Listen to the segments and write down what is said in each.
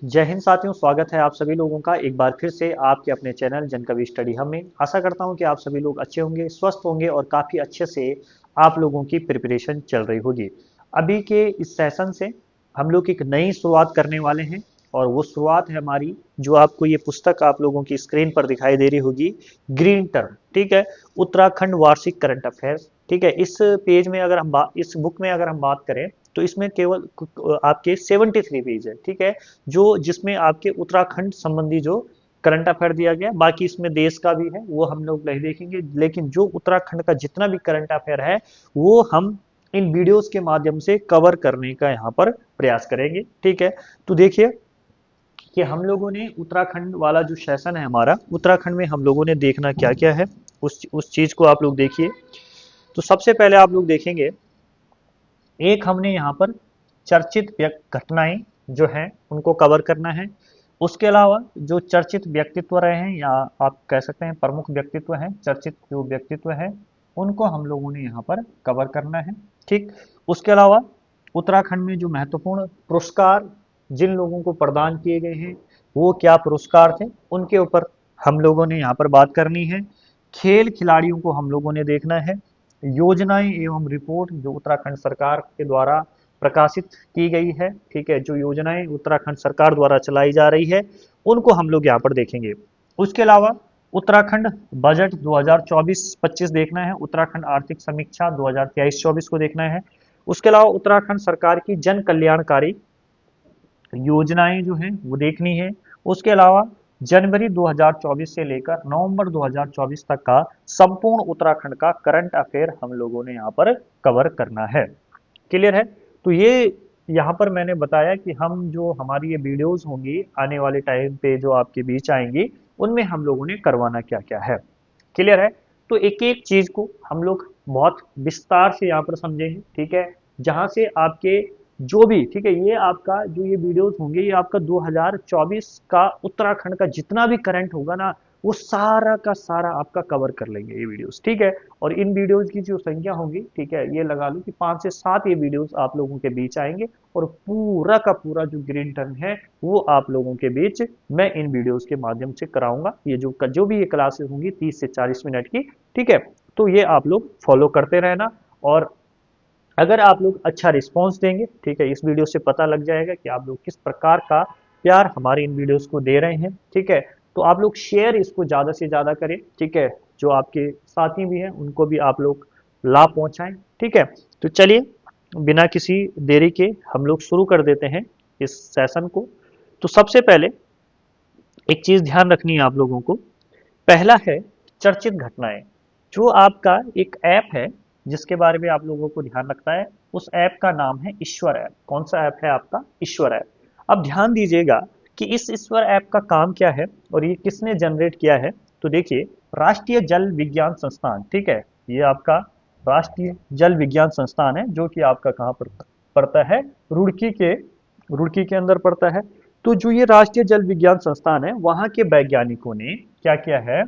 जय हिंद साथियों, स्वागत है आप सभी लोगों का एक बार फिर से आपके अपने चैनल जनकवि स्टडी हब में। आशा करता हूं कि आप सभी लोग अच्छे होंगे, स्वस्थ होंगे और काफ़ी अच्छे से आप लोगों की प्रिपरेशन चल रही होगी। अभी के इस सेशन से हम लोग एक नई शुरुआत करने वाले हैं और वो शुरुआत है हमारी, जो आपको ये पुस्तक आप लोगों की स्क्रीन पर दिखाई दे रही होगी, ग्रीन टर्म। ठीक है, उत्तराखंड वार्षिक करंट अफेयर्स। ठीक है, इस पेज में अगर हम इस बुक में अगर हम बात करें तो इसमें केवल आपके 73 पेज है। ठीक है, जो जिसमें आपके उत्तराखंड संबंधी जो करंट अफेयर दिया गया, बाकी इसमें देश का भी है, वो हम लोग नहीं देखेंगे, लेकिन जो उत्तराखंड का जितना भी करंट अफेयर है वो हम इन वीडियोस के माध्यम से कवर करने का यहाँ पर प्रयास करेंगे। ठीक है, तो देखिए कि हम लोगों ने उत्तराखंड वाला जो सेशन है हमारा, उत्तराखंड में हम लोगों ने देखना क्या क्या है, उस चीज को आप लोग देखिए। तो सबसे पहले आप लोग देखेंगे, एक हमने यहाँ पर चर्चित घटनाएं जो हैं उनको कवर करना है। उसके अलावा जो चर्चित व्यक्तित्व रहे हैं, या आप कह सकते हैं प्रमुख व्यक्तित्व हैं, चर्चित जो व्यक्तित्व हैं उनको हम लोगों ने यहाँ पर कवर करना है। ठीक, उसके अलावा उत्तराखंड में जो महत्वपूर्ण पुरस्कार जिन लोगों को प्रदान किए गए हैं वो क्या पुरस्कार थे, उनके ऊपर हम लोगों ने यहाँ पर बात करनी है। खेल खिलाड़ियों को हम लोगों ने देखना है। योजनाएं एवं रिपोर्ट जो उत्तराखंड सरकार के द्वारा प्रकाशित की गई है, ठीक है, जो योजनाएं उत्तराखंड सरकार द्वारा चलाई जा रही है उनको हम लोग यहाँ पर देखेंगे। उसके अलावा उत्तराखंड बजट 2024-25 देखना है, उत्तराखंड आर्थिक समीक्षा 2023-24 को देखना है। उसके अलावा उत्तराखंड सरकार की जन कल्याणकारी योजनाएं जो हैं वो देखनी है। उसके अलावा जनवरी 2024 से लेकर नवंबर 2024 तक का संपूर्ण उत्तराखंड का करंट अफेयर हम लोगों ने यहाँ पर कवर करना है। क्लियर है? तो ये यहाँ पर मैंने बताया कि हम जो हमारी ये वीडियोस होंगी आने वाले टाइम पे जो आपके बीच आएंगी, उनमें हम लोगों ने करवाना क्या क्या है। क्लियर है? तो एक एक चीज को हम लोग बहुत विस्तार से यहाँ पर समझेंगे। ठीक है, जहां से आपके जो भी, ठीक है, ये आपका जो ये वीडियोस होंगे ये आपका 2024 का उत्तराखंड का जितना भी करंट होगा ना, वो सारा का सारा आपका कवर कर लेंगे ये वीडियोस। ठीक है, और इन वीडियोस की जो संख्या होगी, ठीक है, ये लगा लो कि 5 से 7 ये वीडियोस आप लोगों के बीच आएंगे और पूरा का पूरा जो ग्रीन टर्न है वो आप लोगों के बीच मैं इन वीडियोस के माध्यम से कराऊंगा। ये जो भी ये क्लासेस होंगी 30 से 40 मिनट की। ठीक है, तो ये आप लोग फॉलो करते रहना, और अगर आप लोग अच्छा रिस्पॉन्स देंगे, ठीक है, इस वीडियो से पता लग जाएगा कि आप लोग किस प्रकार का प्यार हमारे इन वीडियोस को दे रहे हैं। ठीक है, तो आप लोग शेयर इसको ज़्यादा से ज़्यादा करें। ठीक है, जो आपके साथी भी हैं उनको भी आप लोग लाभ पहुंचाएं। ठीक है, तो चलिए बिना किसी देरी के हम लोग शुरू कर देते हैं इस सेशन को। तो सबसे पहले एक चीज़ ध्यान रखनी है आप लोगों को। पहला है चर्चित घटनाएं। जो आपका एक ऐप है जिसके बारे में आप लोगों को ध्यान रखना है, उस ऐप का नाम है ईश्वर ऐप। कौन सा ऐप है आपका? ईश्वर ऐप। अब ध्यान दीजिएगा कि इस ईश्वर ऐप का काम क्या है और ये किसने जनरेट किया है। तो देखिए, राष्ट्रीय जल विज्ञान संस्थान, ठीक है, ये आपका राष्ट्रीय जल विज्ञान संस्थान है जो कि आपका कहाँ पर पड़ता है? रुड़की के अंदर पड़ता है। तो जो ये राष्ट्रीय जल विज्ञान संस्थान है, वहां के वैज्ञानिकों ने क्या किया है,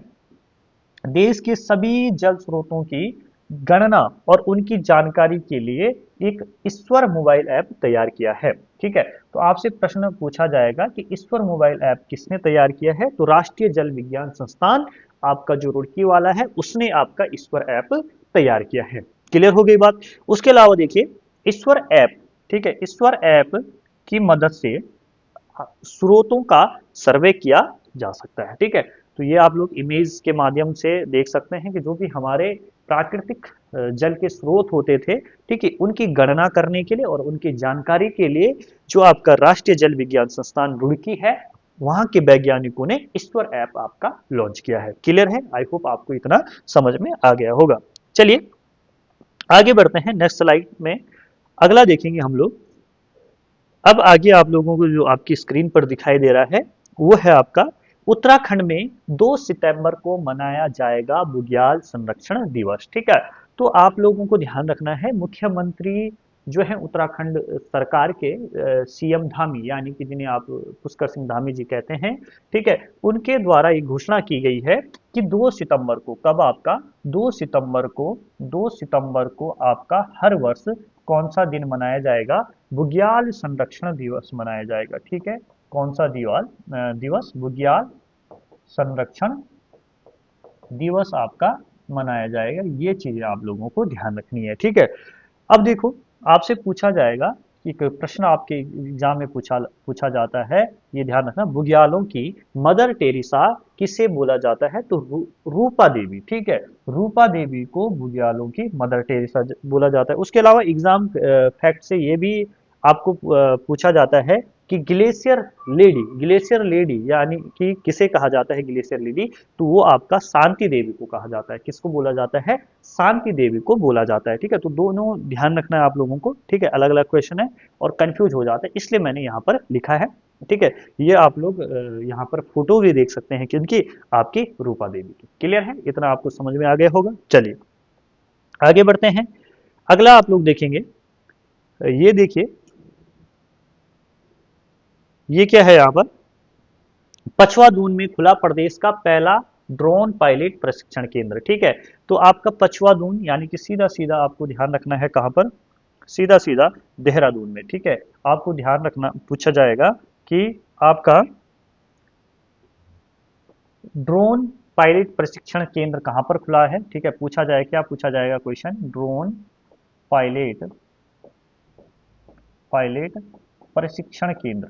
देश के सभी जल स्रोतों की गणना और उनकी जानकारी के लिए एक ईश्वर मोबाइल ऐप तैयार किया है। ठीक है, तो आपसे प्रश्न पूछा जाएगा कि ईश्वर मोबाइल ऐप किसने तैयार किया है, तो राष्ट्रीय जल विज्ञान संस्थान आपका जो रुड़की वाला है उसने आपका ईश्वर ऐप तैयार किया है। क्लियर हो गई बात? उसके अलावा देखिए, ईश्वर ऐप, ठीक है, ईश्वर ऐप की मदद से स्रोतों का सर्वे किया जा सकता है। ठीक है, तो ये आप लोग इमेज के माध्यम से देख सकते हैं कि जो भी हमारे प्राकृतिक जल के स्रोत होते थे, ठीक है, उनकी गणना करने के लिए और उनकी जानकारी के लिए जो आपका राष्ट्रीय जल विज्ञान संस्थान रुड़की है, वहां के वैज्ञानिकों ने ईश्वर ऐप आपका लॉन्च किया है। क्लियर है? आई होप आपको इतना समझ में आ गया होगा। चलिए आगे बढ़ते हैं नेक्स्ट स्लाइड में। अगला देखेंगे हम लोग। अब आगे आप लोगों को जो आपकी स्क्रीन पर दिखाई दे रहा है वो है आपका, उत्तराखंड में 2 सितंबर को मनाया जाएगा बुग्याल संरक्षण दिवस। ठीक है, तो आप लोगों को ध्यान रखना है, मुख्यमंत्री जो है उत्तराखंड सरकार के सीएम धामी, यानी कि जिन्हें आप पुष्कर सिंह धामी जी कहते हैं, ठीक है, उनके द्वारा ये घोषणा की गई है कि 2 सितंबर को, कब आपका 2 सितंबर को आपका हर वर्ष कौन सा दिन मनाया जाएगा? बुग्याल संरक्षण दिवस मनाया जाएगा। ठीक है, कौन सा दिवस बुग्याल संरक्षण दिवस आपका मनाया जाएगा। ये चीजें आप लोगों को ध्यान रखनी है, ठीक है। अब देखो, आपसे पूछा जाएगा कि कोई प्रश्न आपके एग्जाम में पूछा जाता है, ये ध्यान रखना, बुग्यालों की मदर टेरेसा किसे बोला जाता है, तो रूपा देवी, ठीक है। रूपा देवी को बुग्यालों की मदर टेरेसा बोला जाता है। उसके अलावा एग्जाम फैक्ट से ये भी आपको पूछा जाता है कि ग्लेशियर लेडी यानी कि किसे कहा जाता है ग्लेशियर लेडी, तो वो आपका शांति देवी को कहा जाता है। किसको बोला जाता है, शांति देवी को बोला जाता है, ठीक है। तो दोनों ध्यान रखना है आप लोगों को, ठीक है। अलग अलग क्वेश्चन है और कंफ्यूज हो जाता है, इसलिए मैंने यहाँ पर लिखा है, ठीक है। ये आप लोग यहाँ पर फोटो भी देख सकते हैं किनकी, आपकी रूपा देवी की। क्लियर है, इतना आपको समझ में आ गया होगा। चलिए आगे बढ़ते हैं। अगला आप लोग देखेंगे, ये देखिए, ये क्या है यहाँ पर, पछवा दून में खुला प्रदेश का पहला ड्रोन पायलट प्रशिक्षण केंद्र, ठीक है। तो आपका पछवा दून यानी कि सीधा सीधा आपको ध्यान रखना है कहां पर, सीधा सीधा देहरादून में, ठीक है। आपको ध्यान रखना, पूछा जाएगा कि आपका ड्रोन पायलट प्रशिक्षण केंद्र कहां पर खुला है, ठीक है। पूछा जाए, क्या पूछा जाएगा क्वेश्चन, ड्रोन पायलट पायलट प्रशिक्षण केंद्र।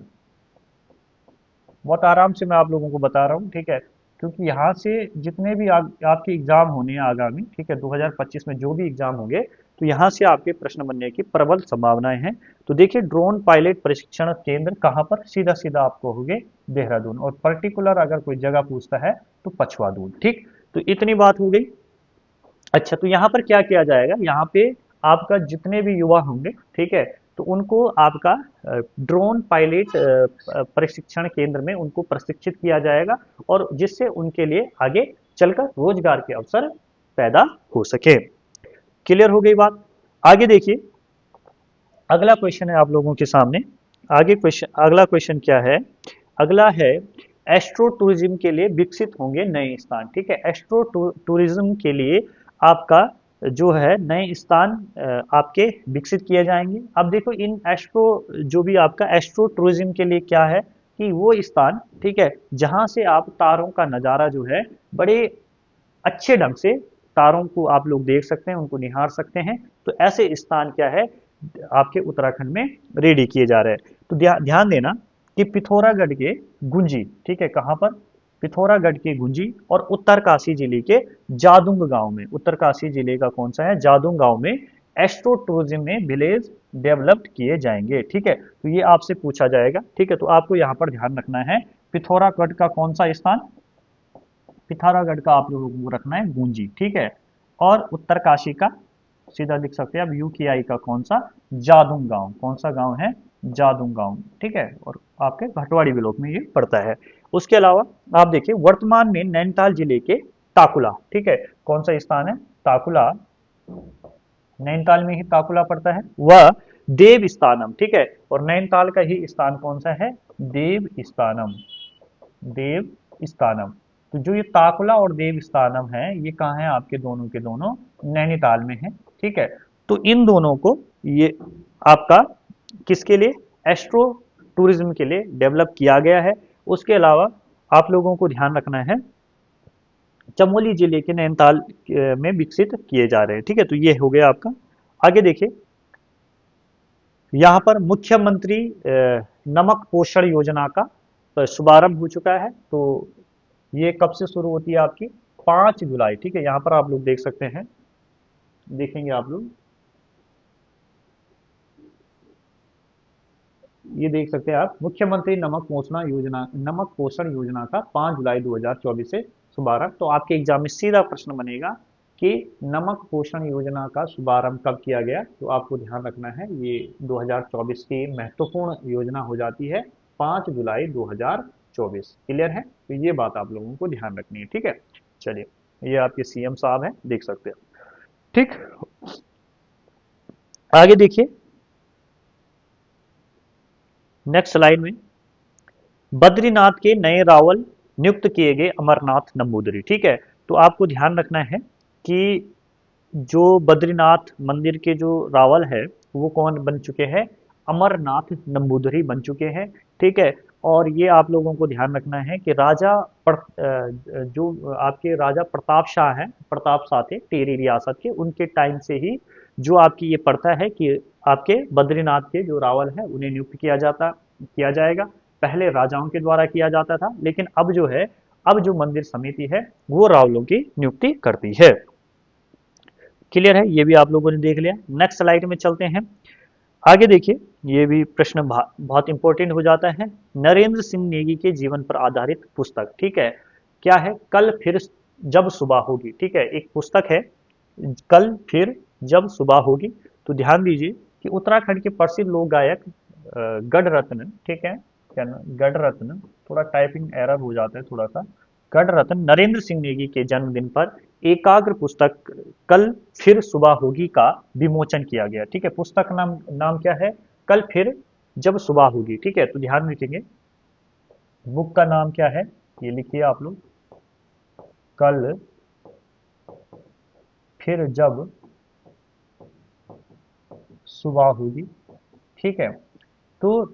बहुत आराम से मैं आप लोगों को बता रहा हूँ, ठीक है, क्योंकि यहाँ से जितने भी आपके एग्जाम होने हैं आगामी, ठीक है, 2025 में जो भी एग्जाम होंगे, तो यहाँ से आपके प्रश्न बनने की प्रबल संभावनाएं हैं। तो देखिए, ड्रोन पायलट प्रशिक्षण केंद्र कहाँ पर, सीधा सीधा आपको होगे देहरादून, और पर्टिकुलर अगर कोई जगह पूछता है तो पछवा दून, ठीक। तो इतनी बात हो गई। अच्छा, तो यहाँ पर क्या किया जाएगा, यहाँ पे आपका जितने भी युवा होंगे, ठीक है, तो उनको आपका ड्रोन पायलट प्रशिक्षण केंद्र में उनको प्रशिक्षित किया जाएगा, और जिससे उनके लिए आगे चलकर रोजगार के अवसर पैदा हो सके। क्लियर हो गई बात। आगे देखिए, अगला क्वेश्चन है आप लोगों के सामने। अगला क्वेश्चन क्या है, अगला है, एस्ट्रो टूरिज्म के लिए विकसित होंगे नए स्थान, ठीक है। एस्ट्रो टूरिज्म के लिए आपका जो है नए स्थान आपके विकसित किए जाएंगे। अब देखो, इन एस्ट्रो, जो भी आपका एस्ट्रो टूरिज्म के लिए क्या है कि वो स्थान, ठीक है, जहां से आप तारों का नज़ारा जो है बड़े अच्छे ढंग से तारों को आप लोग देख सकते हैं, उनको निहार सकते हैं। तो ऐसे स्थान क्या है, आपके उत्तराखंड में रेडी किए जा रहे हैं। तो ध्यान देना कि पिथौरागढ़ के गुंजी, ठीक है, कहां पर, पिथौरागढ़ के गुंजी और उत्तरकाशी जिले के जादुंग गांव में, उत्तरकाशी जिले का कौन सा है, जादुंग गांव में एस्ट्रो टूरिज्म में विलेज डेवलप्ड किए जाएंगे, ठीक है। तो ये आपसे पूछा जाएगा, ठीक है। तो आपको यहाँ पर ध्यान रखना है, पिथौरागढ़ का कौन सा स्थान, पिथौरागढ़ का आप लोगों को रखना है गूंजी, ठीक है। और उत्तरकाशी का सीधा लिख सकते हैं आप यूकेआई का कौन सा, जादुंग गांव, कौन सा गांव है, जादुंग गांव, ठीक है। और आपके भटवाड़ी ब्लॉक में ये पड़ता है। उसके अलावा आप देखिए, वर्तमान में नैनीताल जिले के ताकुला, ठीक है, कौन सा स्थान है, ताकुला, नैनीताल में ही ताकुला पड़ता है, वह देव स्थानम, ठीक है। और नैनीताल का ही स्थान कौन सा है, देव स्थानम, देव स्थानम। तो जो ये ताकुला और देव स्थानम है, ये कहाँ है, आपके दोनों के दोनों नैनीताल में है, ठीक है। तो इन दोनों को ये आपका किसके लिए, एस्ट्रो टूरिज्म के लिए डेवलप किया गया है। उसके अलावा आप लोगों को ध्यान रखना है, चमोली जिले के नैनीताल में विकसित किए जा रहे हैं, ठीक है। तो ये हो गया आपका। आगे देखिए, यहाँ पर मुख्यमंत्री नमक पोषण योजना का शुभारंभ हो चुका है। तो ये कब से शुरू होती है, आपकी 5 जुलाई, ठीक है। यहाँ पर आप लोग देख सकते हैं, देखेंगे आप लोग, ये देख सकते हैं आप, मुख्यमंत्री नमक पोषण योजना का 5 जुलाई 2024 से शुभारंभ। तो आपके एग्जाम में सीधा प्रश्न बनेगा कि नमक पोषण योजना का शुभारंभ कब किया गया, तो आपको ध्यान रखना है, ये 2024 की महत्वपूर्ण योजना हो जाती है, 5 जुलाई 2024। क्लियर है, तो ये बात आप लोगों को ध्यान रखनी है, ठीक है। चलिए, ये आपके सीएम साहब हैं, देख सकते हैं, ठीक। आगे देखिए, नेक्स्ट स्लाइड में, बद्रीनाथ के नए रावल नियुक्त किए गए अमरनाथ नंबूदरी, ठीक है। तो आपको ध्यान रखना है कि जो बद्रीनाथ मंदिर के जो रावल है, वो कौन बन चुके हैं, अमरनाथ नंबूदरी बन चुके हैं, ठीक है। और ये आप लोगों को ध्यान रखना है कि जो आपके राजा प्रताप शाह हैं, प्रताप शाह थे टेरी रियासत के, उनके टाइम से ही जो आपकी ये प्रथा है कि आपके बद्रीनाथ के जो रावल है उन्हें नियुक्त किया जाएगा। पहले राजाओं के द्वारा किया जाता था, लेकिन अब जो मंदिर समिति है वो रावलों की नियुक्ति करती है। क्लियर है, ये भी आप लोगों ने देख लिया। नेक्स्ट स्लाइड में चलते हैं। आगे देखिए, ये भी प्रश्न बहुत इंपॉर्टेंट हो जाता है। नरेंद्र सिंह नेगी के जीवन पर आधारित पुस्तक, ठीक है, क्या है? कल फिर जब सुबह होगी, ठीक है, एक पुस्तक है कल फिर जब सुबह होगी। तो ध्यान दीजिए कि उत्तराखंड के प्रसिद्ध लोक गायक गढ़रत्न, ठीक है, क्या नाम? गढ़रत्न, थोड़ा टाइपिंग एरर हो जाता है थोड़ा सा। गढ़रत्न नरेंद्र सिंह नेगी के जन्मदिन पर एकाग्र पुस्तक कल फिर सुबह होगी का विमोचन किया गया, ठीक है। पुस्तक नाम क्या है? कल फिर जब सुबह होगी, ठीक है। तो ध्यान रखेंगे, बुक का नाम क्या है, ये लिखिए आप लोग, कल फिर जब सुबह होगी, ठीक है। तो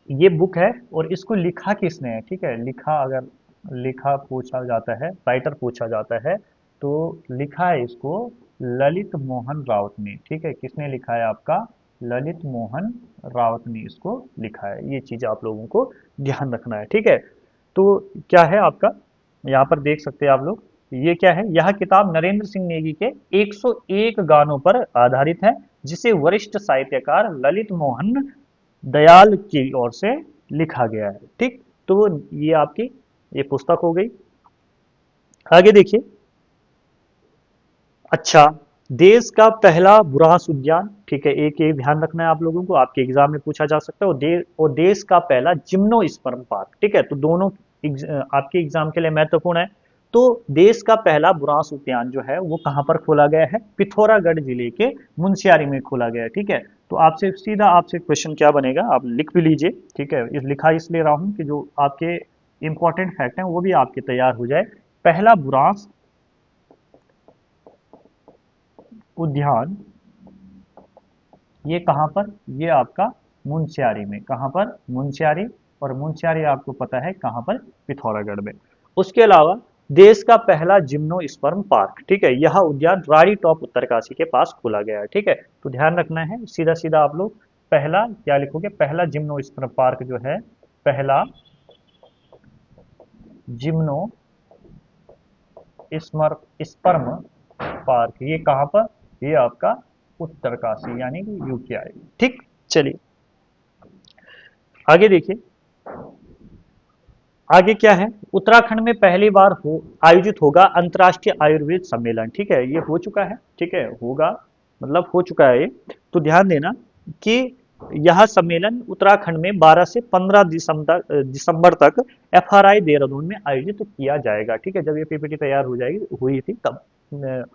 ये बुक है और इसको लिखा किसने है, ठीक है। लिखा पूछा जाता है, राइटर पूछा जाता है, तो लिखा है इसको ललित मोहन रावत ने, ठीक है। किसने लिखा है? आपका ललित मोहन रावत ने इसको लिखा है। ये चीज आप लोगों को ध्यान रखना है, ठीक है। तो क्या है आपका, यहाँ पर देख सकते हैं आप लोग, ये क्या है? यह किताब नरेंद्र सिंह नेगी के 101 गानों पर आधारित है, जिसे वरिष्ठ साहित्यकार ललित मोहन दयाल की ओर से लिखा गया है, ठीक। तो ये आपकी ये पुस्तक हो गई। आगे देखिए, अच्छा, देश का पहला बुरांस उद्यान, ठीक है, एक ध्यान रखना है आप लोगों को, आपके एग्जाम में पूछा जा सकता है। और देश का पहला जिम्नोस्पर्म पार्क, ठीक है। तो दोनों आपके एग्जाम के लिए महत्वपूर्ण है। तो देश का पहला बुरांस उद्यान जो है वो कहां पर खोला गया है? पिथौरागढ़ जिले के मुंशियारी में खोला गया है, ठीक है। तो आपसे क्वेश्चन क्या बनेगा, आप लिख भी लीजिए, ठीक है। लिखा इसलिए रहा हूं कि जो आपके इंपॉर्टेंट फैक्ट हैं वो भी आपके तैयार हो जाए। पहला बुरांस उद्यान ये कहां पर? ये आपका मुंशियारी में। कहां पर? मुंशियारी। और मुंशियारी आपको पता है कहां पर? पिथौरागढ़ में। उसके अलावा देश का पहला जिम्नोस्पर्म पार्क, ठीक है, यह उद्यान राड़ी टॉप उत्तरकाशी के पास खोला गया है, ठीक है। तो ध्यान रखना है, सीधा सीधा आप लोग पहला क्या लिखोगे? पहला जिम्नोस्पर्म पार्क जो है, पहला जिम्नो स्पर्म पार्क, ये कहां पर? ये आपका उत्तरकाशी यानी कि यूके आएगी, ठीक। चलिए आगे देखिए, आगे क्या है? उत्तराखंड में पहली बार आयोजित होगा अंतर्राष्ट्रीय आयुर्वेद सम्मेलन, ठीक है। ये हो चुका है, ठीक है, होगा मतलब हो चुका है ये। तो ध्यान देना कि यह सम्मेलन उत्तराखंड में 12 से 15 दिसंबर तक FRI देहरादून में आयोजित किया जाएगा, ठीक है। जब ये PPT तैयार हुई थी तब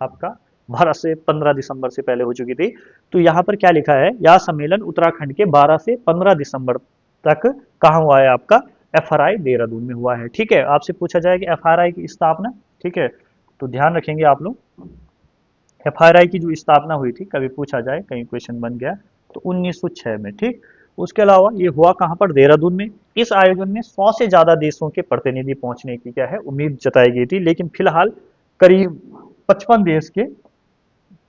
आपका 12 से 15 दिसंबर से पहले हो चुकी थी। तो यहाँ पर क्या लिखा है? यह सम्मेलन उत्तराखंड के 12 से 15 दिसंबर तक कहाँ हुआ है? आपका FRI देहरादून में हुआ है, ठीक है। आपसे पूछा जाएगा FRI की स्थापना, ठीक है। तो ध्यान रखेंगे आप लोग, FRI की जो स्थापना हुई थी, कभी पूछा जाए, कहीं क्वेश्चन बन गया, तो 1906 में, ठीक। उसके अलावा ये हुआ कहाँ पर? देहरादून में। इस आयोजन में 100 से ज्यादा देशों के प्रतिनिधि पहुंचने की क्या है? उम्मीद जताई गई थी, लेकिन फिलहाल करीब 55 देश के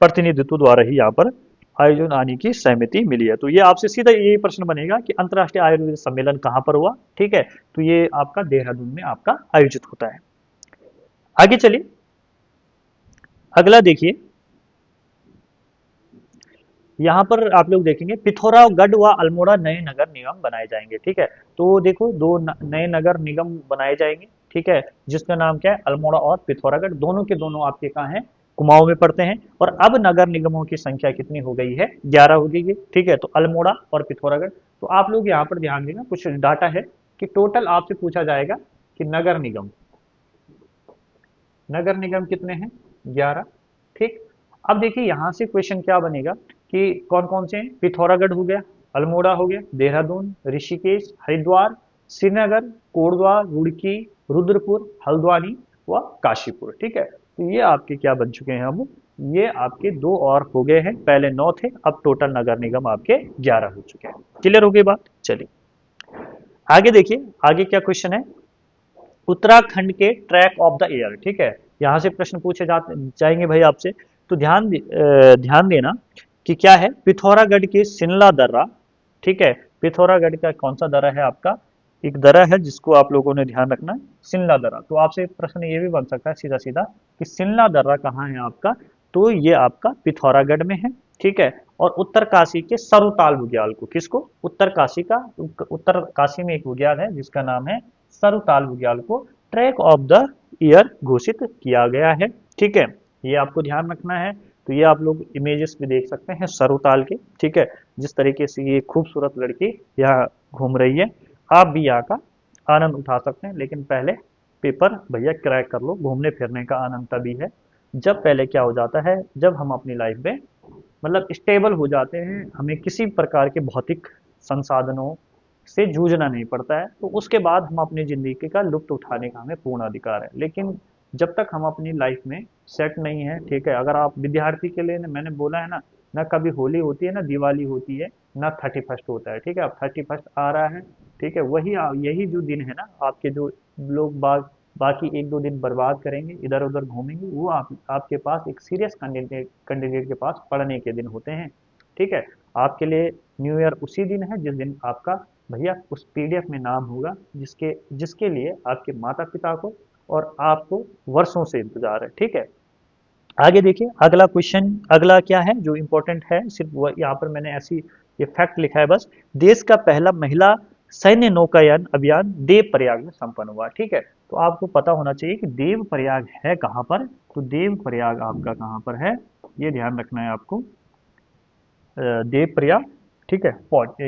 प्रतिनिधित्व द्वारा ही यहाँ पर आयोजन आने की सहमति मिली है। तो ये आपसे सीधा यही प्रश्न बनेगा कि अंतर्राष्ट्रीय आयुर्वेद सम्मेलन कहाँ पर हुआ, ठीक है। तो ये आपका देहरादून में आपका आयोजित होता है। आगे चलिए, अगला देखिए, यहाँ पर आप लोग देखेंगे पिथौरागढ़ व अल्मोड़ा नए नगर निगम बनाए जाएंगे, ठीक है। तो देखो, दो नए नगर निगम बनाए जाएंगे, ठीक है, जिसका नाम क्या है? अल्मोड़ा और पिथौरागढ़। दोनों के दोनों आपके कहाँ हैं? कुमाऊं में पड़ते हैं। और अब नगर निगमों की संख्या कितनी हो गई है? 11 हो गई है, ठीक है। तो अल्मोड़ा और पिथौरागढ़। तो आप लोग यहाँ पर ध्यान देना, कुछ डाटा है कि टोटल आपसे पूछा जाएगा कि नगर निगम कितने हैं? 11, ठीक। अब देखिए यहाँ से क्वेश्चन क्या बनेगा कि कौन कौन से हैं? पिथौरागढ़ हो गया, अल्मोड़ा हो गया, देहरादून, ऋषिकेश, हरिद्वार, श्रीनगर, कोटद्वार, रुड़की, रुद्रपुर, हल्द्वानी व काशीपुर, ठीक है। तो ये आपके क्या बन चुके हैं? अब ये आपके 2 और हो गए हैं, पहले 9 थे, अब टोटल नगर निगम आपके 11 हो चुके हैं। क्लियर हो गई बात? चलिए आगे देखिए, आगे क्या क्वेश्चन है, उत्तराखंड के ट्रैक ऑफ द ईयर, ठीक है। यहाँ से प्रश्न पूछे जाएंगे भाई आपसे, तो ध्यान देना कि क्या है, पिथौरागढ़ के सिनला दर्रा, ठीक है। पिथौरागढ़ का कौन सा दर्रा है आपका, एक दर्रा है जिसको आप लोगों ने ध्यान रखना है, सिनला दर्रा। तो आपसे प्रश्न ये भी बन सकता है सीधा सीधा कि सिनला दर्रा कहाँ है आपका, तो ये आपका पिथौरागढ़ में है, ठीक है। और उत्तरकाशी के सरुताल बुग्याल को, किसको, उत्तरकाशी का, उत्तरकाशी में एक बुग्याल है जिसका नाम है सरुताल बुग्याल को ट्रैक ऑफ द ईयर घोषित किया गया है, ठीक है। ये आपको ध्यान रखना है। तो ये आप लोग इमेजेस भी देख सकते हैं सरुताल के, ठीक है। जिस तरीके से ये खूबसूरत लड़की यहाँ घूम रही है, आप भी यहाँ का आनंद उठा सकते हैं, लेकिन पहले पेपर भैया क्रैक कर लो। घूमने फिरने का आनंद तभी है जब पहले क्या हो जाता है, जब हम अपनी लाइफ में मतलब स्टेबल हो जाते हैं, हमें किसी प्रकार के भौतिक संसाधनों से जूझना नहीं पड़ता है, तो उसके बाद हम अपनी ज़िंदगी का लुत्फ़ उठाने का हमें पूर्ण अधिकार है। लेकिन जब तक हम अपनी लाइफ में सेट नहीं है, ठीक है, अगर आप विद्यार्थी के लिए मैंने बोला है ना, ना कभी होली होती है ना दिवाली होती है, ना 31st होता है, ठीक है। अब 31st आ रहा है, ठीक है, यही जो दिन है ना, आपके जो लोग बाकी एक दो दिन बर्बाद करेंगे, इधर उधर घूमेंगे, वो आपके पास एक सीरियस कैंडिडेट के पास पढ़ने के दिन होते हैं, ठीक है। आपके लिए न्यू ईयर उसी दिन है जिस दिन आपका भैया उस पीडीएफ में नाम होगा जिसके जिसके लिए आपके माता पिता को और आपको वर्षों से इंतजार है, ठीक है। आगे देखिए, अगला क्वेश्चन, अगला क्या है जो इंपॉर्टेंट है, सिर्फ यहाँ पर मैंने ऐसी ये फैक्ट लिखा है बस, देश का पहला महिला सैन्य नौकायन अभियान देव प्रयाग में संपन्न हुआ, ठीक है। तो आपको पता होना चाहिए कि देव प्रयाग है कहाँ पर, तो देव प्रयाग आपका कहाँ पर है, ये ध्यान रखना है आपको। देव प्रयाग, ठीक है,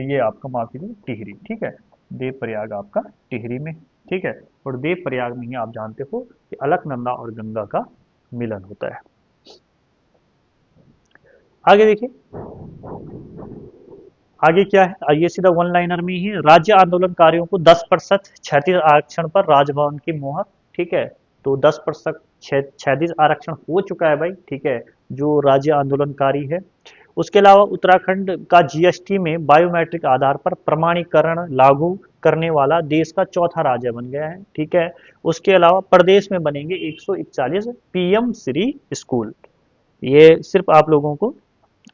ये आपका माफ कीजिए टिहरी, ठीक है। देव प्रयाग आपका टिहरी में, ठीक है। और देव प्रयाग में ही आप जानते हो कि अलकनंदा और गंगा का मिलन होता है। आगे देखिए, आगे क्या है, आइए सीधा वन लाइनर में ही है, राज्य आंदोलनकारियों को 10% क्षैतिज आरक्षण पर राजभवन की मोहर, ठीक है। तो 10% क्षैतिज आरक्षण हो चुका है भाई, ठीक है, जो राज्य आंदोलनकारी है। उसके अलावा उत्तराखंड का जीएसटी में बायोमेट्रिक आधार पर प्रमाणीकरण लागू करने वाला देश का चौथा राज्य बन गया है, ठीक है। उसके अलावा प्रदेश में बनेंगे 141 पीएम श्री स्कूल। ये सिर्फ आप लोगों को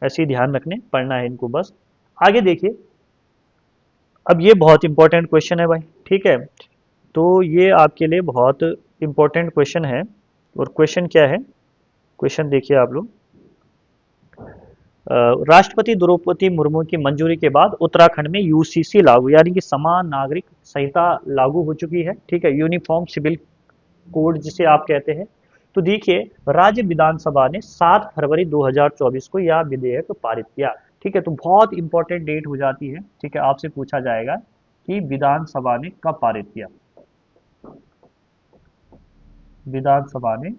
ऐसे ही ध्यान रखने पढ़ना है इनको बस। आगे देखिए, अब ये बहुत इंपॉर्टेंट क्वेश्चन है भाई, ठीक है। तो ये आपके लिए बहुत इंपॉर्टेंट क्वेश्चन है, और क्वेश्चन क्या है, क्वेश्चन देखिए आप लोग। राष्ट्रपति द्रौपदी मुर्मू की मंजूरी के बाद उत्तराखंड में यूसीसी लागू, यानी कि समान नागरिक संहिता लागू हो चुकी है, ठीक है, यूनिफॉर्म सिविल कोड जिसे आप कहते हैं। तो देखिए, राज्य विधानसभा ने 7 फरवरी 2024 को यह विधेयक पारित किया, ठीक है। तो बहुत इंपॉर्टेंट डेट हो जाती है, ठीक है, आपसे पूछा जाएगा कि विधानसभा ने कब पारित किया, विधानसभा ने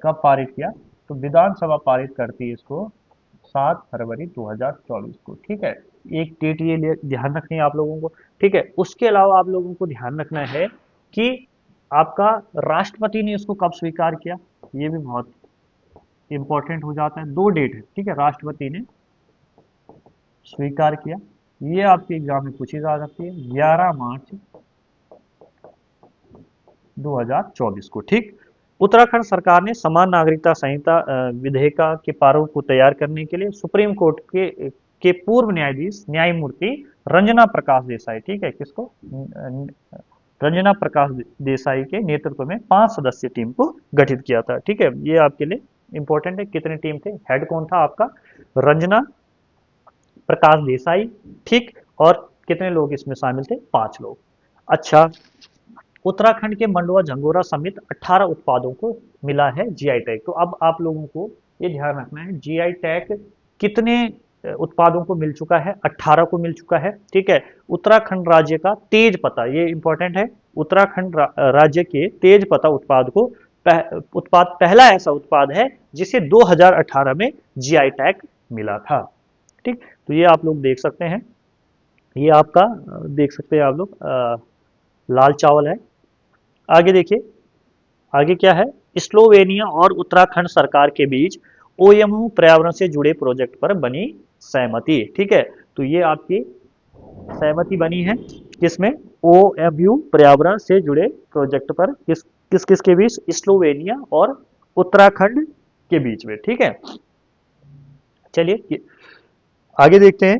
कब पारित किया, तो विधानसभा पारित करती है इसको 7 फरवरी 2024 को, ठीक है। एक डेट ये ध्यान रखनी है आप लोगों को, ठीक है। उसके अलावा आप लोगों को ध्यान रखना है कि आपका राष्ट्रपति ने इसको कब स्वीकार किया, ये भी बहुत इंपॉर्टेंट हो जाता है। 2 डेट है, ठीक है, राष्ट्रपति ने स्वीकार किया, ये आपके एग्जाम में पूछी जा सकती है, 11 मार्च 2024 को, ठीक। उत्तराखंड सरकार ने समान नागरिकता संहिता विधेयक के प्रारूप को तैयार करने के लिए सुप्रीम कोर्ट के पूर्व न्यायाधीश न्यायमूर्ति रंजना प्रकाश देसाई, ठीक है, किसको, रंजना प्रकाश देसाई के नेतृत्व में 5 सदस्यीय टीम को गठित किया था, ठीक है। ये आपके लिए इंपॉर्टेंट है, कितने टीम थे, हेड कौन था आपका, रंजना प्रकाश देसाई, ठीक। और कितने लोग इसमें शामिल थे, 5 लोग। अच्छा, उत्तराखंड के मंडवा झंगोरा समेत 18 उत्पादों को मिला है जीआई टैग। तो अब आप लोगों को ये ध्यान रखना है, जीआई टैग कितने उत्पादों को मिल चुका है, 18 को मिल चुका है, ठीक है। उत्तराखंड राज्य का तेज पत्ता, ये इंपॉर्टेंट है, उत्तराखंड राज्य के तेज पत्ता उत्पाद को उत्पाद पहला ऐसा उत्पाद है जिसे 2018 में जीआई टैग मिला था, ठीक। तो ये आप लोग देख सकते हैं, ये आपका देख सकते हैं आप लोग लाल चावल है। आगे देखिए, आगे क्या है, स्लोवेनिया और उत्तराखंड सरकार के बीच ओएमओ पर्यावरण से जुड़े प्रोजेक्ट पर बनी सहमति, ठीक है। तो ये आपकी सहमति बनी है किसमें, OMU पर्यावरण से जुड़े प्रोजेक्ट पर, किस के बीच, स्लोवेनिया और उत्तराखंड के बीच में। ठीक है, चलिए आगे देखते हैं।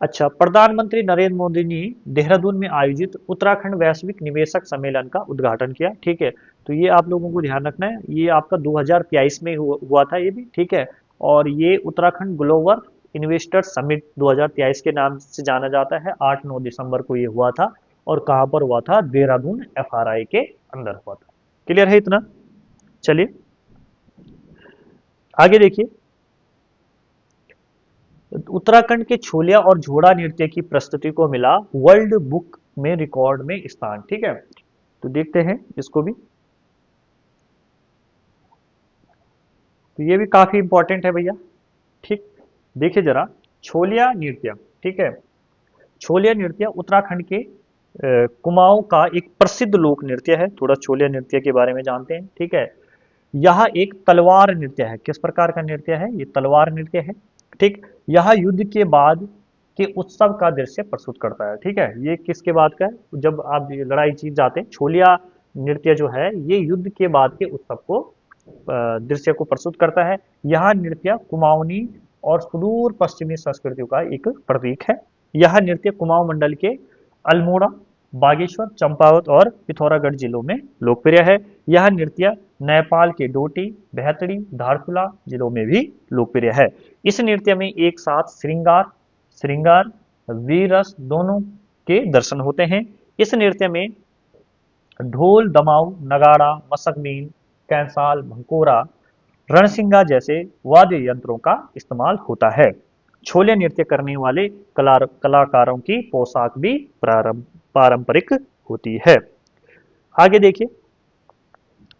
अच्छा, प्रधानमंत्री नरेंद्र मोदी ने देहरादून में आयोजित उत्तराखंड वैश्विक निवेशक सम्मेलन का उद्घाटन किया। ठीक है, तो ये आप लोगों को ध्यान रखना है, ये आपका 2023 में हुआ था ये भी। ठीक है, और ये उत्तराखंड ग्लोबल इन्वेस्टर समिट 2023 के नाम से जाना जाता है। 8-9 दिसंबर को ये हुआ था, और कहाँ पर हुआ था, देहरादून FRI के अंदर हुआ था। क्लियर है इतना? चलिए आगे देखिए। उत्तराखंड के छोलिया और झोड़ा नृत्य की प्रस्तुति को मिला वर्ल्ड बुक में रिकॉर्ड में स्थान। ठीक है, तो देखते हैं इसको भी, तो ये भी काफी इंपॉर्टेंट है भैया। ठीक, देखिए जरा, छोलिया नृत्य। ठीक है, छोलिया नृत्य उत्तराखंड के कुमाऊं का एक प्रसिद्ध लोक नृत्य है। थोड़ा छोलिया नृत्य के बारे में जानते हैं। ठीक है, यह एक तलवार नृत्य है। किस प्रकार का नृत्य है? ये तलवार नृत्य है। ठीक, यह युद्ध के बाद के उत्सव का दृश्य प्रस्तुत करता है। ठीक है, ये किसके बाद का है? जब आप लड़ाई जीत जाते हैं, छोलिया नृत्य जो है ये युद्ध के बाद के उत्सव को दृश्य को प्रस्तुत करता है। यह नृत्य कुमाऊनी और सुदूर पश्चिमी संस्कृतियों का एक प्रतीक है। यह नृत्य कुमाऊं मंडल के अल्मोड़ा, बागेश्वर, चंपावत और पिथौरागढ़ जिलों में लोकप्रिय है। यह नृत्य नेपाल के डोटी, बेहतड़ी, धारचूला जिलों में भी लोकप्रिय है। इस नृत्य में एक साथ श्रृंगार वीर रस दोनों के दर्शन होते हैं। इस नृत्य में ढोल, दमाऊ, नगाड़ा, मसकमीन, कैंसाल, भंकोरा, रणसिंगा जैसे वाद्य यंत्रों का इस्तेमाल होता है। छोले नृत्य करने वाले कलाकारों की पोशाक भी पारंपरिक होती है। आगे देखिए,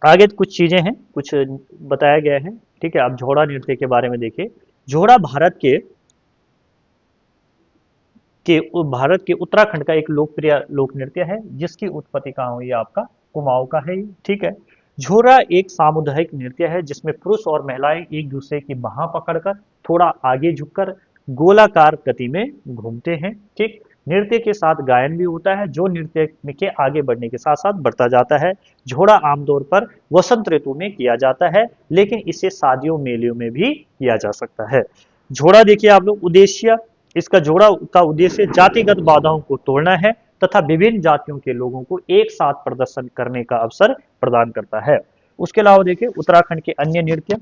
आगे कुछ चीजें हैं, कुछ बताया गया है। ठीक है, आप झोड़ा नृत्य के बारे में देखिए। झोड़ा भारत के उत्तराखंड का एक लोकप्रिय लोक नृत्य है, जिसकी उत्पत्ति कहाँ हुई? आपका कुमाऊं का है। ठीक है, झोड़ा एक सामुदायिक नृत्य है जिसमें पुरुष और महिलाएं एक दूसरे की बाह पकड़कर थोड़ा आगे झुककर गोलाकार गति में घूमते हैं। ठीक, नृत्य के साथ गायन भी होता है, जो नृत्य के आगे बढ़ने के साथ साथ बढ़ता जाता है। झोड़ा आमतौर पर वसंत ऋतु में किया जाता है, लेकिन इसे शादियों मेलों में भी किया जा सकता है। झोड़ा देखिए आप लोग, उद्देश्य, इसका झोड़ा का उद्देश्य जातिगत बाधाओं को तोड़ना है तथा विभिन्न जातियों के लोगों को एक साथ प्रदर्शन करने का अवसर प्रदान करता है। उसके अलावा देखिए उत्तराखंड के अन्य नृत्य।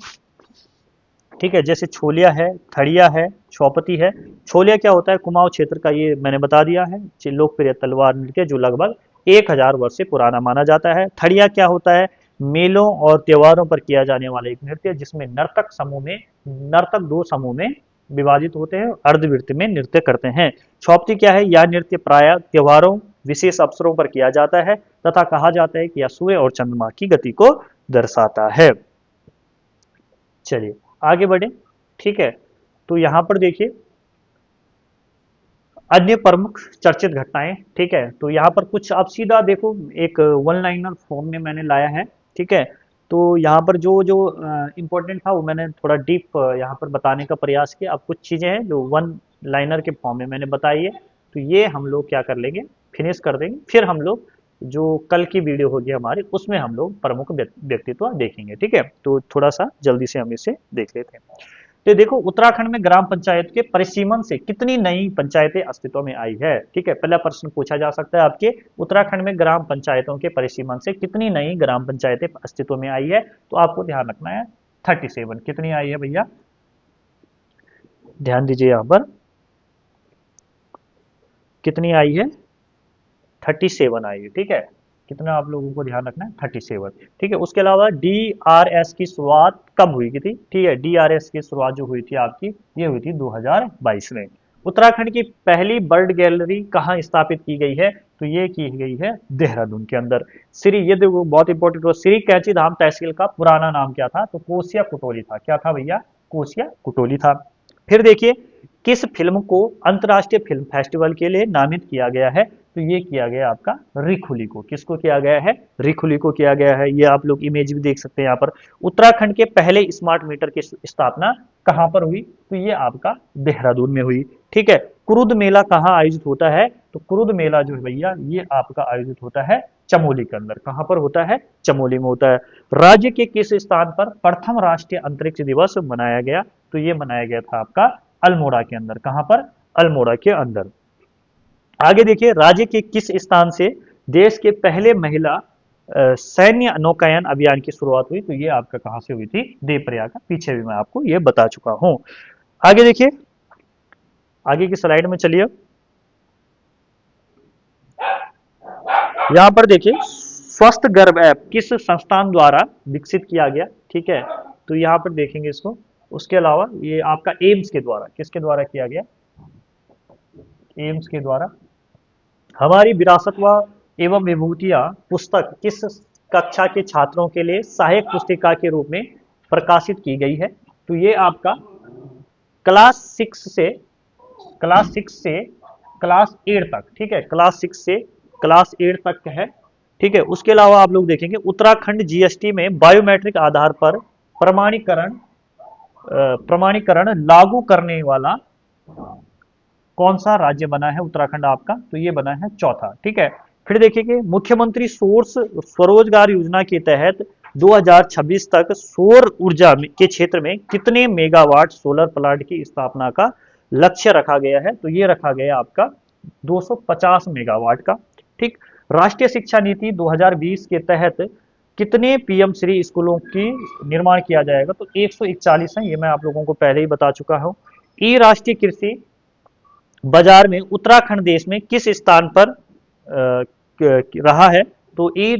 ठीक है, जैसे छोलिया है, थड़िया है, चौपती है। छोलिया क्या होता है? कुमाऊं क्षेत्र का, ये मैंने बता दिया है, लोकप्रिय तलवार नृत्य जो लगभग 1000 वर्ष से पुराना माना जाता है। थड़िया क्या होता है? मेलों और त्योहारों पर किया जाने वाला एक नृत्य जिसमें नर्तक दो समूह में विभाजित होते हैं, अर्धवृत्त में नृत्य करते हैं। चौपती क्या है? यह नृत्य प्रायः त्योहारों, विशेष अवसरों पर किया जाता है तथा कहा जाता है कि यह सूर्य और चंद्रमा की गति को दर्शाता है। चलिए आगे बढ़े। ठीक है, तो यहां पर देखिए अन्य प्रमुख चर्चित घटनाएं। ठीक है, तो यहाँ पर कुछ आप सीधा देखो, एक वन लाइनर फॉर्म में मैंने लाया है। ठीक है, तो यहाँ पर जो जो इम्पोर्टेंट था वो मैंने थोड़ा डीप यहाँ पर बताने का प्रयास किया। अब कुछ चीजें हैं जो वन लाइनर के फॉर्म में मैंने बताई है, तो ये हम लोग क्या कर लेंगे, फिनिश कर देंगे। फिर हम लोग जो कल की वीडियो होगी हमारी, उसमें हम लोग प्रमुख व्यक्तित्व देखेंगे। ठीक है, तो थोड़ा सा जल्दी से हम इसे देख लेते हैं। तो देखो, उत्तराखंड में ग्राम पंचायत के परिसीमन से कितनी नई पंचायतें अस्तित्व में आई है? ठीक है, पहला प्रश्न पूछा जा सकता है आपके, उत्तराखंड में ग्राम पंचायतों के परिसीमन से कितनी नई ग्राम पंचायतें अस्तित्व में आई है? तो आपको ध्यान रखना है 37। कितनी आई है भैया? ध्यान दीजिए यहाँ पर, कितनी आई है? 37 आई है। ठीक है, कितना आप लोगों को ध्यान रखना है? 37। ठीक है, उसके अलावा DRS की शुरुआत कब हुई थी? ठीक है, DRS की शुरुआत जो हुई थी आपकी, ये हुई थी 2022 में। उत्तराखंड की पहली बर्ड गैलरी कहाँ स्थापित की गई है? तो ये की गई है देहरादून के अंदर। ये देखो बहुत इंपॉर्टेंट हो, श्री कैंची धाम तहसील का पुराना नाम क्या था? तो कोसिया कुटोली था। क्या था भैया? कोसिया कुटोली था। फिर देखिए, किस फिल्म को अंतर्राष्ट्रीय फिल्म फेस्टिवल के लिए नामित किया गया है? तो ये किया गया आपका रिखुली को। किसको किया गया है? रिखुली को किया गया है। ये आप लोग इमेज भी देख सकते हैं यहाँ पर। उत्तराखंड के पहले स्मार्ट मीटर की स्थापना कहाँ पर हुई? तो ये आपका देहरादून में हुई। ठीक है। कुरुद मेला कहाँ आयोजित होता है? तो कुरुद मेला जो है भैया ये आपका आयोजित होता है चमोली के अंदर। कहाँ पर होता है? चमोली में होता है। राज्य के किस स्थान पर प्रथम राष्ट्रीय अंतरिक्ष दिवस मनाया गया? तो ये मनाया गया था आपका अल्मोड़ा के अंदर। कहाँ पर? अल्मोड़ा के अंदर। आगे देखिए, राज्य के किस स्थान से देश के पहले महिला सैन्य नौकायन अभियान की शुरुआत हुई? तो ये आपका कहां से हुई थी? देवप्रयाग। पीछे भी मैं आपको ये बता चुका हूं। आगे देखिए, आगे की स्लाइड में चलिए। यहां पर देखिए, स्वस्थ गर्भ ऐप किस संस्थान द्वारा विकसित किया गया? ठीक है, तो यहां पर देखेंगे इसको। उसके अलावा ये आपका एम्स के द्वारा, किसके द्वारा किया गया? एम्स के द्वारा। हमारी विरासत व एवं विभूतियां पुस्तक किस कक्षा के छात्रों के लिए सहायक पुस्तिका के रूप में प्रकाशित की गई है? तो ये आपका क्लास 6 से क्लास 8 तक। ठीक है, क्लास 6 से क्लास 8 तक है। ठीक है। उसके अलावा आप लोग देखेंगे उत्तराखंड जीएसटी में बायोमेट्रिक आधार पर प्रमाणीकरण लागू करने वाला कौन सा राज्य बना है उत्तराखंड आपका? तो ये बना है चौथा। ठीक है। फिर देखिए, मुख्यमंत्री सोर्स स्वरोजगार योजना के तहत 2026 तक सौर ऊर्जा के क्षेत्र में कितने मेगावाट सोलर प्लांट की स्थापना का लक्ष्य रखा गया है? तो ये रखा गया आपका 250 मेगावाट का। ठीक। राष्ट्रीय शिक्षा नीति 2020 के तहत कितने पीएम श्री स्कूलों की निर्माण किया जाएगा? तो 141 है। ये मैं आप लोगों को पहले ही बता चुका हूं। ई राष्ट्रीय कृषि बाजार में उत्तराखंड देश में किस स्थान पर रहा है? तो ई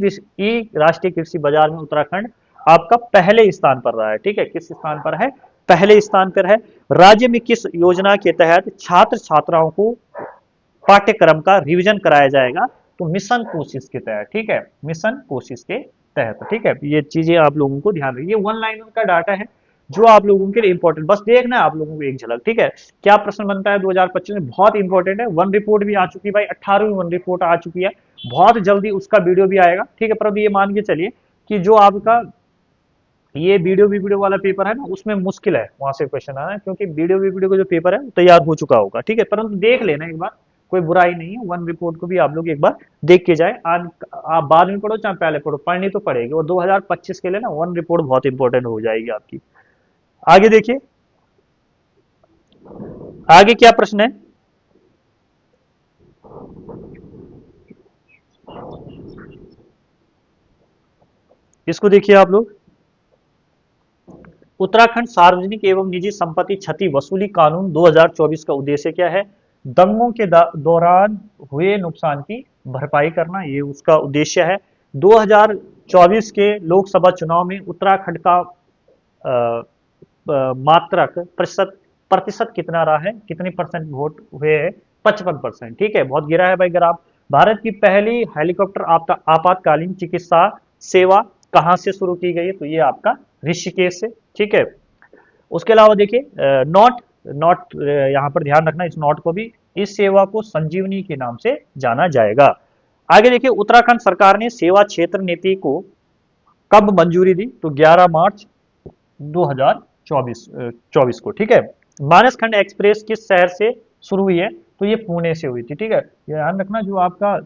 राष्ट्रीय कृषि बाजार में उत्तराखंड आपका पहले स्थान पर रहा है। ठीक है, किस स्थान पर है? पहले स्थान पर है। राज्य में किस योजना के तहत छात्र छात्राओं को पाठ्यक्रम का रिवीजन कराया जाएगा? तो मिशन कोशिश के तहत। ठीक है, मिशन कोशिश के तहत। ठीक है, ये चीजें आप लोगों को ध्यान रखिए। 1 लाइनर का डाटा है जो आप लोगों के लिए इंपॉर्टेंट, बस देखना है आप लोगों को एक झलक। ठीक है, क्या प्रश्न बनता है 2025 में? बहुत इंपॉर्टेंट है। वन रिपोर्ट भी आ चुकी है भाई, 18वीं वन रिपोर्ट आ चुकी है। बहुत जल्दी उसका वीडियो भी आएगा। ठीक है, पर अभी ये मान के चलिए कि जो आपका ये वीडियो वाला पेपर है ना, उसमें मुश्किल है वहां से क्वेश्चन आना, क्योंकि वीडियो का जो पेपर है वो तैयार हो चुका होगा। ठीक है, परंतु देख लेना एक बार, कोई बुराई नहीं है। वन रिपोर्ट को भी आप लोग एक बार देख के जाए। आप बाद में पढ़ो चाहे पहले पढ़ो, पढ़नी तो पड़ेगी। और 2025 के लिए ना वन रिपोर्ट बहुत इंपॉर्टेंट हो जाएगी आपकी। आगे देखिए, आगे क्या प्रश्न है? इसको देखिए आप लोग। उत्तराखंड सार्वजनिक एवं निजी संपत्ति क्षति वसूली कानून 2024 का उद्देश्य क्या है? दंगों के दौरान हुए नुकसान की भरपाई करना, ये उसका उद्देश्य है। 2024 के लोकसभा चुनाव में उत्तराखंड का मात्रक प्रतिशत कितना रहा है? कितनी परसेंट वोट हुए हैं? 55%। ठीक है, बहुत गिरा है भाई ग्राफ। भारत की पहली हेलीकॉप्टर आपातकालीन चिकित्सा सेवा कहां से शुरू की गई है? तो ये आपका ऋषिकेश से। ठीक है। उसके अलावा देखिए, नॉट नॉट यहां पर ध्यान रखना, इस नॉट को भी। इस सेवा को संजीवनी के नाम से जाना जाएगा। आगे देखिए, उत्तराखंड सरकार ने सेवा क्षेत्र नीति को कब मंजूरी दी? तो 11 मार्च 2024 को। ठीक है। मानसखंड एक्सप्रेस किस शहर से शुरू हुई है? तो ये पुणे से हुई थी। ठीक है, ध्यान रखना, जो आपका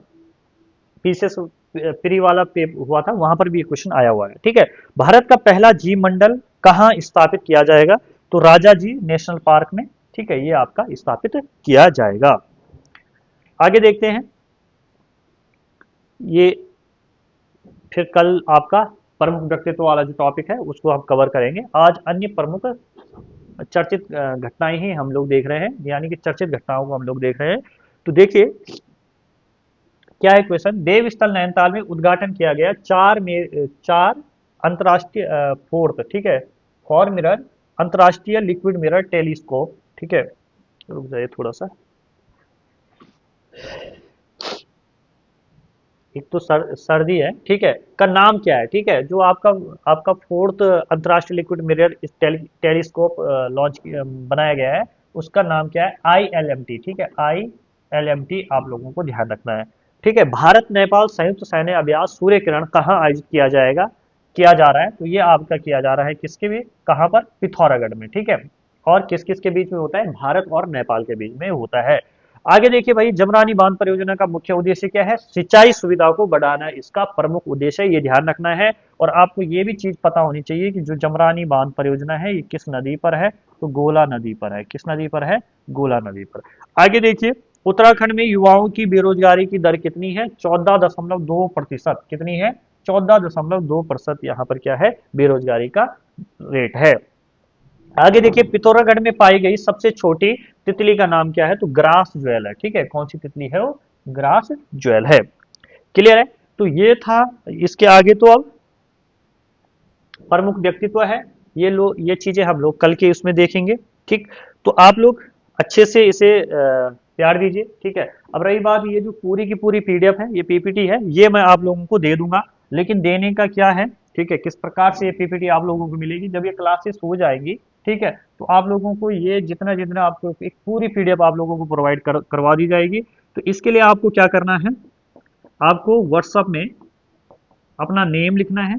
पीछे प्री वाला हुआ था वहां पर भी क्वेश्चन आया हुआ है। ठीक है। भारत का पहला जी मंडल कहाँ स्थापित किया जाएगा? तो राजा जी नेशनल पार्क में। ठीक है, ये आपका स्थापित किया जाएगा। आगे देखते हैं, ये फिर कल आपका प्रमुख व्यक्तित्व वाला जो टॉपिक है उसको हम कवर करेंगे। आज अन्य प्रमुख चर्चित घटनाएं ही हम लोग देख रहे हैं, यानी कि चर्चित घटनाओं को हम लोग देख रहे हैं। तो देखिए क्या है क्वेश्चन। देवस्थल नैनीताल में उद्घाटन किया गया 4 अंतरराष्ट्रीय फोर्थ, ठीक है, 4 मिरर अंतरराष्ट्रीय लिक्विड मिरर टेलीस्कोप। ठीक है, रुक जाइए थोड़ा सा। एक तो सर्दी है, ठीक है, का नाम क्या है? ठीक है, जो आपका फोर्थ अंतरराष्ट्रीय लिक्विड मिरर टेलीस्कोप लॉन्च बनाया गया है, उसका नाम क्या है? ILMT। ठीक है, LMT आप लोगों को ध्यान रखना है। ठीक है, भारत नेपाल संयुक्त सैन्य अभ्यास सूर्य किरण कहाँ आयोजित किया जाएगा, किया जा रहा है, तो ये आपका किया जा रहा है किसके भी, कहाँ पर, पिथौरागढ़ में। ठीक है, और किस किस के बीच में होता है, भारत और नेपाल के बीच में होता है। आगे देखिए भाई, जमरानी बांध परियोजना का मुख्य उद्देश्य क्या है, सिंचाई सुविधा को बढ़ाना इसका प्रमुख उद्देश्य है, ये ध्यान रखना है। और आपको ये भी चीज पता होनी चाहिए कि जो जमरानी बांध परियोजना है ये किस नदी पर है, तो गोला नदी पर है। किस नदी पर है, गोला नदी पर। आगे देखिए, उत्तराखंड में युवाओं की बेरोजगारी की दर कितनी है, 14.2%। कितनी है, 14.2% यहाँ पर क्या है, बेरोजगारी का रेट है। आगे देखिए, पिथौरागढ़ में पाई गई सबसे छोटी तितली का नाम क्या है, तो ग्रास ज्वेल है। ठीक है, कौन सी तितली है वो, ग्रास ज्वेल है। क्लियर है, तो ये था। इसके आगे तो अब प्रमुख व्यक्तित्व है, ये लोग, ये चीजें हम लोग कल के उसमें देखेंगे। ठीक, तो आप लोग अच्छे से इसे प्यार दीजिए। ठीक है, अब रही बात, ये जो पूरी की पूरी PDF है, ये PPT है, ये मैं आप लोगों को दे दूंगा, लेकिन देने का क्या है, ठीक है, किस प्रकार से ये PPT आप लोगों को मिलेगी, जब ये क्लासेस हो जाएंगी, ठीक है, तो आप लोगों को ये जितना जितना आपको एक पूरी PDF आप लोगों को प्रोवाइड करवा दी जाएगी। तो इसके लिए आपको क्या करना है, आपको व्हाट्सएप में अपना नेम लिखना है।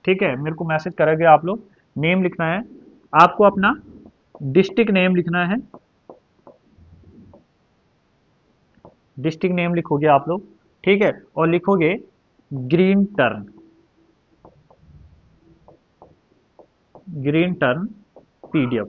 ठीक है, मेरे को मैसेज करोगे आप लोग, नेम लिखना है, आपको अपना डिस्ट्रिक्ट नेम लिखना है, डिस्ट्रिक्ट नेम लिखोगे आप लोग। ठीक है, और लिखोगे green turn, green turn PDF।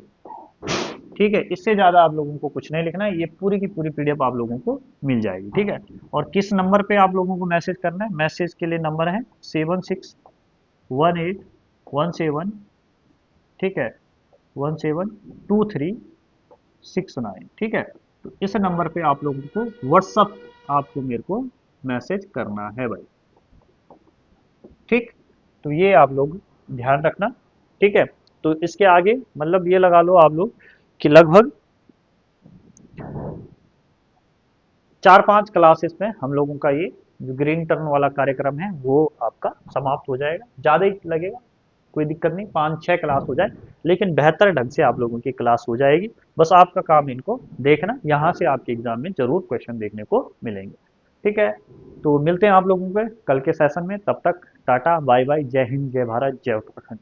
ठीक है, इससे ज्यादा आप लोगों को कुछ नहीं लिखना है, ये पूरी की पूरी PDF आप लोगों को मिल जाएगी। ठीक है, और किस नंबर पे आप लोगों को मैसेज करना है, मैसेज के लिए नंबर है 761817, ठीक है, 172369। ठीक है, तो इस नंबर पे आप लोगों को व्हाट्सअप, आपको मेरे को मैसेज करना है भाई। ठीक, तो ये आप लोग ध्यान रखना। ठीक है, तो इसके आगे मतलब ये लगा लो आप लोग कि लगभग 4-5 क्लासेस में हम लोगों का ये जो ग्रीन टर्न वाला कार्यक्रम है वो आपका समाप्त हो जाएगा। ज़्यादा ही लगेगा, कोई दिक्कत नहीं, 5-6 क्लास हो जाए, लेकिन बेहतर ढंग से आप लोगों की क्लास हो जाएगी। बस आपका काम इनको देखना, यहाँ से आपके एग्जाम में जरूर क्वेश्चन देखने को मिलेंगे। ठीक है, तो मिलते हैं आप लोगों के कल के सेशन में, तब तक टाटा बाय बाय, जय हिंद, जय भारत, जय उत्तराखंड।